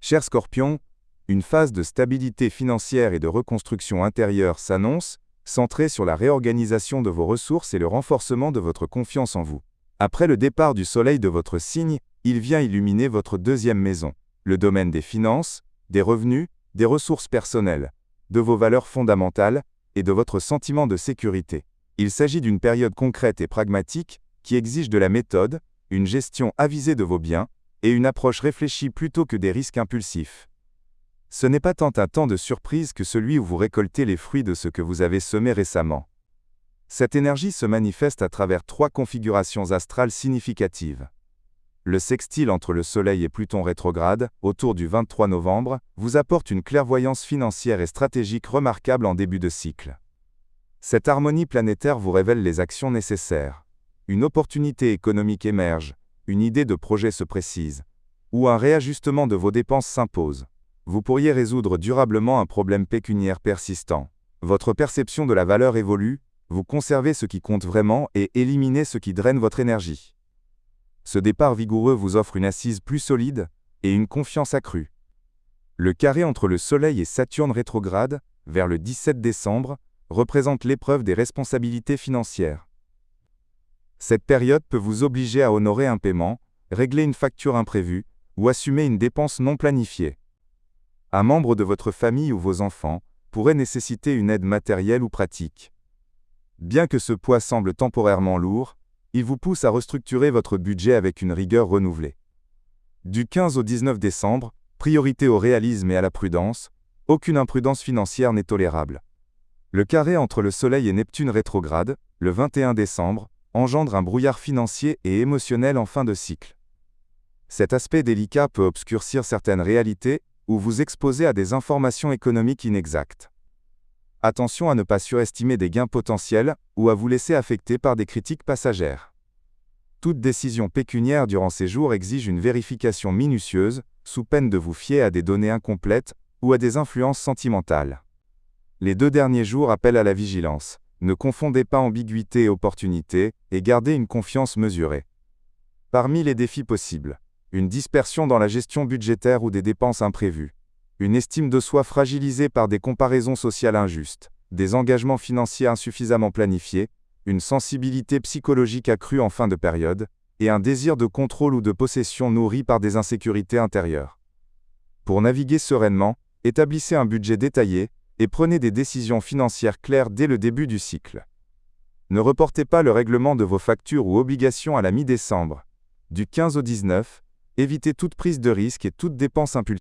Cher Scorpion, une phase de stabilité financière et de reconstruction intérieure s'annonce, centrée sur la réorganisation de vos ressources et le renforcement de votre confiance en vous. Après le départ du soleil de votre signe, il vient illuminer votre deuxième maison, le domaine des finances, des revenus, des ressources personnelles, de vos valeurs fondamentales et de votre sentiment de sécurité. Il s'agit d'une période concrète et pragmatique qui exige de la méthode, une gestion avisée de vos biens et une approche réfléchie plutôt que des risques impulsifs. Ce n'est pas tant un temps de surprise que celui où vous récoltez les fruits de ce que vous avez semé récemment. Cette énergie se manifeste à travers 3 configurations astrales significatives. Le sextile entre le Soleil et Pluton rétrograde, autour du 23 novembre, vous apporte une clairvoyance financière et stratégique remarquable en début de cycle. Cette harmonie planétaire vous révèle les actions nécessaires. Une opportunité économique émerge, une idée de projet se précise, ou un réajustement de vos dépenses s'impose. Vous pourriez résoudre durablement un problème pécuniaire persistant. Votre perception de la valeur évolue, vous conservez ce qui compte vraiment et éliminez ce qui draine votre énergie. Ce départ vigoureux vous offre une assise plus solide et une confiance accrue. Le carré entre le Soleil et Saturne rétrograde, vers le 17 décembre, représente l'épreuve des responsabilités financières. Cette période peut vous obliger à honorer un paiement, régler une facture imprévue ou assumer une dépense non planifiée. Un membre de votre famille ou vos enfants pourrait nécessiter une aide matérielle ou pratique. Bien que ce poids semble temporairement lourd, il vous pousse à restructurer votre budget avec une rigueur renouvelée. Du 15 au 19 décembre, priorité au réalisme et à la prudence, aucune imprudence financière n'est tolérable. Le carré entre le Soleil et Neptune rétrograde, le 21 décembre, engendre un brouillard financier et émotionnel en fin de cycle. Cet aspect délicat peut obscurcir certaines réalités ou vous exposer à des informations économiques inexactes. Attention à ne pas surestimer des gains potentiels ou à vous laisser affecter par des critiques passagères. Toute décision pécuniaire durant ces jours exige une vérification minutieuse, sous peine de vous fier à des données incomplètes ou à des influences sentimentales. Les 2 derniers jours appellent à la vigilance. Ne confondez pas ambiguïté et opportunité, et gardez une confiance mesurée. Parmi les défis possibles, une dispersion dans la gestion budgétaire ou des dépenses imprévues, une estime de soi fragilisée par des comparaisons sociales injustes, des engagements financiers insuffisamment planifiés, une sensibilité psychologique accrue en fin de période, et un désir de contrôle ou de possession nourri par des insécurités intérieures. Pour naviguer sereinement, établissez un budget détaillé, et prenez des décisions financières claires dès le début du cycle. Ne reportez pas le règlement de vos factures ou obligations à la mi-décembre. Du 15 au 19, évitez toute prise de risque et toute dépense impulsive.